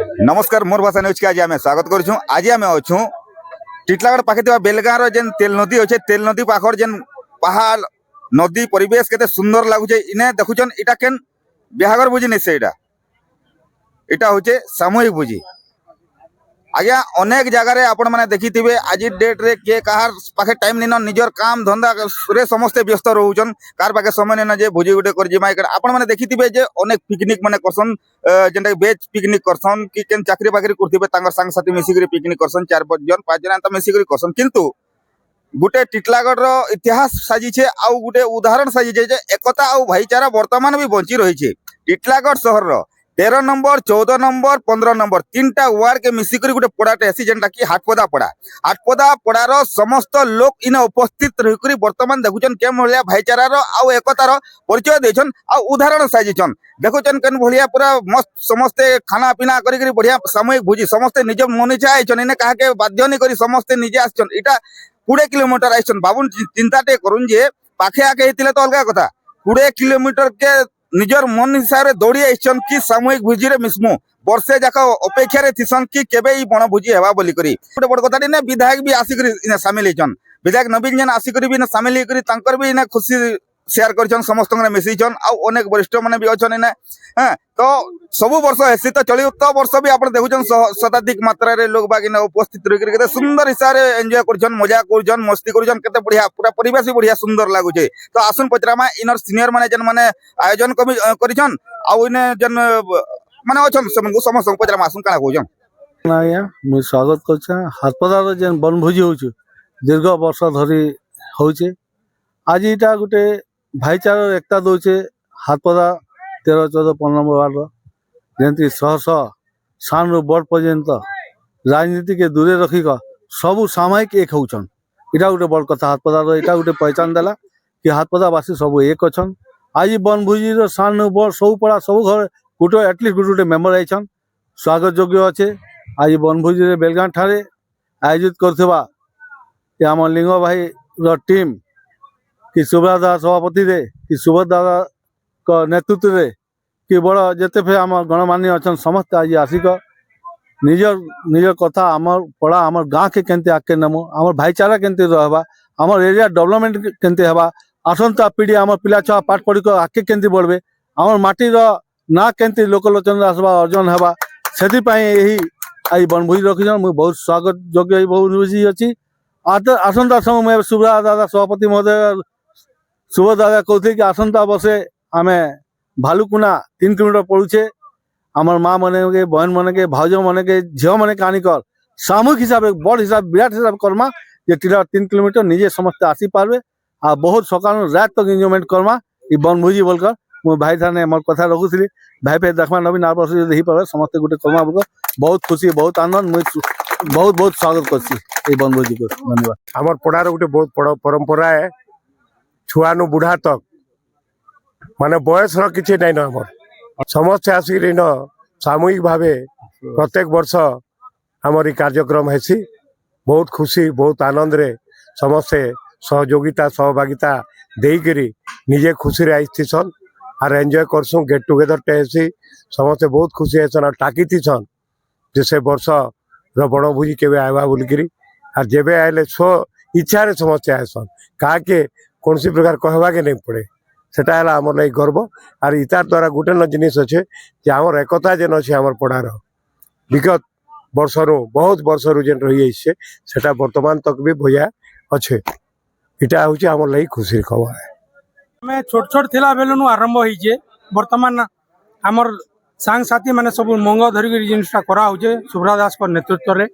नमस्कार मोर भाषा न्यूज के आज आम स्वागत करूँ। आज आम अच्छू टिटलागढ़ पाखे बेलगाँव जेन तेल नदी अच्छे तेल नदी पाखर जेन पहाड़ नदी परिवेश केते सुंदर लगुचे इने देखुचन इटा केन बिहागर बुझी नहीं से इटा होचे सामूहिक बुझी। आज्ञा अनेक जगार आपण मैंने देखी थे आज डेट रे किए कहार पाखे टाइम नहीं निजर काम धंदा रे समस्ते व्यस्त रोचन कार पाखे समय नहीं जे भोजी गुटे कर जिमा आपण मैंने देखी थे जे अनेक पिकनिक माने करसन जेनटा बेच पिकनिक करसन कि केन चाकरी बाकरी करथिबे तांगर संग साथी मिसिकरी पिकनिक करसन 4-5 जन 5 जन एंता मिसिकरी करसन किंतु गुटे टिटलागढ़ रो इतिहास साजी छे आउ गुटे उदाहरण साजी छे जे एकता आउ भाईचारा वर्तमान भी बंची रही छे। टिटलागढ़ शहर रो 13 नंबर 14 नंबर 15 नंबर 3टा वार्ड के मिसिकरी गुटे पड़ाटे आसी जेनटा कि हाटपदा पड़ार समस्त लोक इने उपस्थित रही वर्तमान देखुचन के भलिया भाईचारा रो आउ एकता रो परिचय देछन आउ उदाहरण साजिछन देखुचन केन भलिया पूरा मस्त समस्ते खाना पीना करी बढ़िया सामूहिक भोजी समस्ते निज मनीचा आइछन इने काहा के बाध्य नहीं करी समस्ते निजे आछन इटा 20 किलोमीटर आइछन बाबुन चिंताटे करुन जे पाखे आके हेतिले तो अलगा कथा 20 किलोमीटर के निजर मन हिसाब से दौड़ी आइछन कि सामूहिक भोजी रे मिसमु वर्षे जाक अपेक्षा रे थिसन कि केबे ई बण भोजी हेबा बोली करी गोटे बड़ कथा ने विधायक भी आसिकरी इने शामिल हेछन विधायक नवीन जन आसिकरी भी शामिल हेकरी तांकर भी इने खुशी शेयर करछन समस्त ने मिसिछन आ अनेक वरिष्ठ माने भी अछन इने हां तो सबु वर्ष हेसी तो चली तो वर्ष भी आपण देखुछन शताधिक मात्रा रे लोग बाग इने उपस्थित रही केते सुंदर हिसाब रे एन्जॉय करछन मजा करछन मस्ती करछन केते बढ़िया पूरा परिवेश भी बढ़िया सुंदर लागुछे। तो आसुन पचरामा इनर सीनियर माने जन माने आयोजन करिछन आ इने जन माने अछन समको समस्त पचरामा आसुन काना कहछन आज्ञा मुझे स्वागत कर हाटपदार जेन बनभोजी हो दीर्घ वर्ष धरी होचे आज इटा गोटे भाईचारा एकता दौचे हाटपदा 13, 14, 15 नंबर वार्ड जमी शह शह सान रू बड़ पर्यंत राजनीति के दूरे रखिक सबू सामयिक एक होचन इटा गोटे बड़ कथा हाटपदार इटा गोटे पहचान देला कि हाटपदावासी सब एक अच्छन। आज बनभोजी सान रू बड़ सब पड़ा सब घर गोटे एटलिस्ट गोटे गोटे मेम्बर आइछन स्वागत योग्य अच्छे। आज बनभोजी बेलगाँ ठारे आयोजित करथिबा कि आम लिंग भाई रो टीम कि सुब्रत दादा सभापति रे कि सुब्रत दादा का नेतृत्व रे कि बड़ जेते फे आम गणमान्य अच्छा समस्त आज आसिक निजर निजर कथा आमर पड़ा आमर गाँ के केंते आके नमो आमर भाईचारा केंते रहबा आमर एरिया डेवलपमेंट केंते हेबा आसंता पीढ़ी आमर पिला छुआ पाठ पढ़ी को आके केंते बढ़बे आमर माटी रो ना केंते लोकलोचन आसबा अर्जन हेबा सेति पई एही आई बनभोजी रखिछन मु बहुत स्वागत योग्य बहुत खुशी अछि। आसंता समय मैं सुब्रत दादा सभापति महोदय सुब्रत दादा कहते कि आसंता बसे आमे भालुकुना 3 किलोमीटर पड़ुचे आमर माँ मने के बहन मने के भाउज मने के झील मने कहानी कर सामूहिक हिसाब से बड़ हिसाब विराट हिसाब करमा जे 3 किलोमीटर निजे समस्त आसी पारबे आ बहुत सकाल रात तक एंजॉयमेंट करमा ई बनभोजी बोलकर मु भाई थाने मोर कथा रखुली भाई पे देखमा नवीन आर वर्ष देखी पारे समस्त गोटे करमा बोलकर बहुत खुशी बहुत आनंद मुझे बहुत बहुत स्वागत करसी बनभोजी को धन्यवाद। आमर पड़ार गोटे बहुत बड़ परंपरा है छुआ नु बुढ़ा तक माने बयस किसी नाइन आमर समस्त आसिक सामूहिक भावे प्रत्येक वर्ष आमर कार्यक्रम हेसी बहुत खुशी बहुत आनंद रे समस्ते सहयोगिता सहभागिता देकरी निजे खुशी रे आईसन आर एंजॉय करसुँ गेट टुगेदर टे हेसी समस्ते बहुत खुशी हेसन और टाकी थीसन जे से वर्ष बणभोजी केवे आवा बोलिकी आर जेबे आइले स्व इच्छा रे समस्ते आसन क्या के कौन सी प्रकार कहवा के नहीं पड़े सेटा है आमर लगे गर्व आर इतार द्वारा गोटे न जिनिस अच्छे जे आमर एकता जेन अच्छे आमर पड़ार विगत वर्षर बहुत वर्षर जेन रही सेटा वर्तमान तक भी भैया अच्छे इटा हूँ आमर लगी खुशी खबर है। मैं छोट छोट थिला बेलुनु आरंभ होइजे वर्तमान आमर सांग साथी माने सब मंग धरिक जिनिसटा करा होचे सुब्रत दास को नेतृत्व रे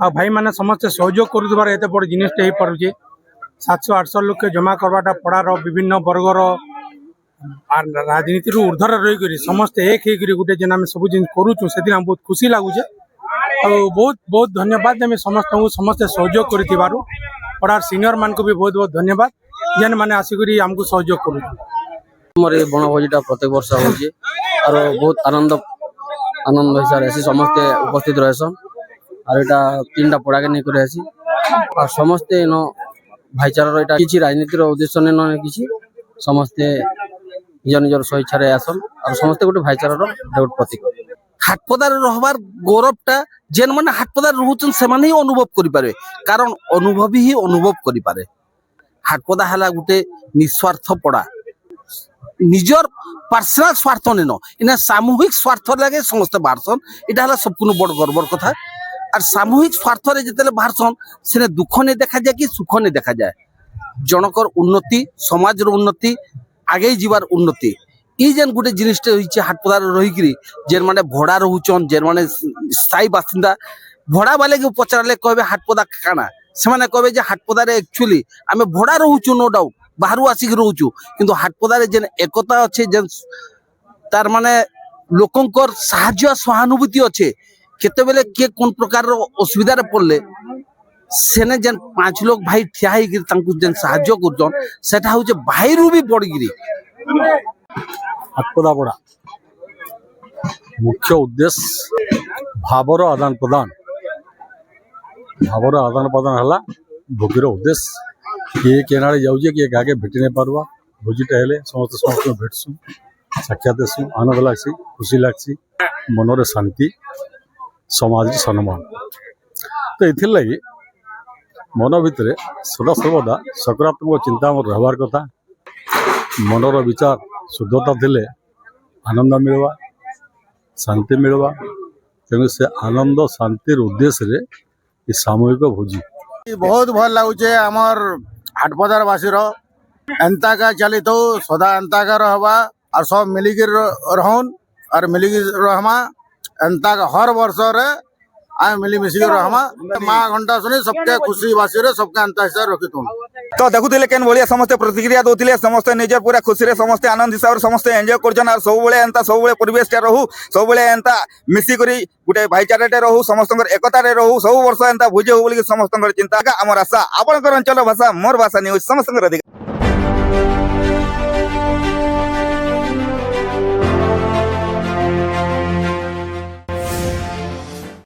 आ भाई माने समस्त सहयोग करुबार एते बड़ जिनिसटे हो पारुचे 700-800 लोग के जमा करवाटा पड़ार विभिन्न वर्गर राजनीति ऊर्धर रही समस्त एक गोटे जेन आम सब जिन करुचु से बहुत खुशी लगुचे बहुत बहुत धन्यवाद आम समस्त समस्ते सहयोग कर पड़ार सीनियर मान को भी बहुत बहुत धन्यवाद जेन मैंने आसिक आमको सहयोग कर बनभोजीटा प्रत्येक वर्ष होचे और बहुत आनंद आनंद हिसाब से समस्ते उपस्थित रहसन और यहाँ 3टा पड़ा के नहीं कर और समस्ते न भाईचारा यहाँ किसी राजनीतिर उद्देश्य नहीं किसी समस्ते निज निजर स्वेच्छा आसन और समस्ते गोटे भाईचारा गोटे प्रतीक ହାଟପଦାରେ ରହିବାର ଗୌରବଟା ଯେନ୍ମାନେ ହାଟପଦାରେ ରହୁଛନ୍ ସେମାନେ ହିଁ ଅନୁଭବ କରିପାରିବେ, କାରଣ ଅନୁଭବୀ ହିଁ ଅନୁଭବ କରିପାରେ। ହାଟପଦା ହେଲା ଗୋଟେ ନିସ୍ୱାର୍ଥ ପଡ଼ା, ନିଜର ପର୍ସନାଲ ସ୍ୱାର୍ଥ ନେନ, ଇନା ସାମୂହିକ ସ୍ୱାର୍ଥ ଲାଗେ ସମସ୍ତେ ବାହାରସନ୍। এটা ହେଲା ସବୁଠୁ ବଡ଼ ଗର୍ବର କଥା। আর সামূহিক স্বার্থরে যেতেলে বাহারসন সেনে দুঃখ নেই দেখা যায় কি সুখ নেই দেখা যায়। জনকর উন্নতি, সমাজের উন্নতি, আগেই যাবার উন্নতি, এই যেন গোটে জিনিসটা হচ্ছে হাটপদার রহিকি যে মানে ভড়া রহুছন, যে মানে স্থায়ী বাসিন্দা, ভড়া বালেকে পচারালে কবে হাটপদা কানা, সেমানে কবে যে হাটপদারে একচুয়ালি আমি ভড়া রহুছু নো ডাউট, বাহারু আসিকি রহুছু, কিন্তু হাটপদারে যে একতা আছে, যে তার মানে লোকঙ্কর সাহায্য সহানুভূতি আছে। কেতবেলে কে কোন প্রকার অসুবিধারে পড়লে সেনে যেন 5 লোক ভাই ঠিয়া হইকি তাঙ্কু যেন সাহায্য করছন, সেটা হচ্ছে ভাইরু বি পড়িকি। ହାଟପଦା ପଡ଼ା ମୁଖ୍ୟ ଉଦ୍ଦେଶ୍ୟ ଭାବର ଆଦାନ ପ୍ରଦାନ। ଭାବର ଆଦାନ ପ୍ରଦାନ ହେଲା ଭୋଗୀର ଉଦ୍ଦେଶ୍ୟ। କିଏ କେନାଡ଼େ ଯାଉଛେ, କିଏ କାହାକେ ଭେଟି ନାଇଁ ପାରବା, ଭୋଜିଟା ହେଲେ ସମସ୍ତେ ସମସ୍ତଙ୍କୁ ଭେଟସୁଁ, ସାକ୍ଷାତ ଦେସୁଁ, ଆନନ୍ଦ ଲାଗ୍ସି, ଖୁସି ଲାଗ୍ସି, ମନରେ ଶାନ୍ତି, ସମାଜରେ ସମ୍ମାନ। ତ ଏଥିର୍ଲାଗି ମନ ଭିତରେ ସଦାସର୍ବଦା ସକାରାତ୍ମକ ଚିନ୍ତା ଆମର ରହିବାର କଥା। ମନର ବିଚାର शुद्धता थिले आनंद मिलवा, शांति मिलवा। तेणु से आनंद शांतिर उद्देश्य रे ये सामूहिक भोजी बहुत भल लगुचे। आमर हाटपदार बासीर एंता का चली तो सदा एंता का रहबा और सब मिलिकी रहन और मिलिकी रहमा। एंता का हर वर्ष रे आम मिली मिसिकी रहमा। माँ घंटा सुनी सबके खुशी बासी रे सबके एंता हिसाब रखी तुम तो देखुले केन भलिया समस्ते प्रतिक्रिया दउथिले, समस्ते निजर पूरा खुशी रे समस्ते आनंद हिसाब रे समस्ते एंजॉय करछन। और सब बेले एंता सब बेले परिवेश टे रहू, सब बेले एंता मिसी करी गुटे भाईचारा टे रहू, समस्तंकर एकता रे रहू, सब वर्ष एंता भुजे हो बोली समस्तंकर चिंता का हमर आशा। आपनकर अंचल भाषा मोर भाषा न्यूज समस्तंकर अधिकार।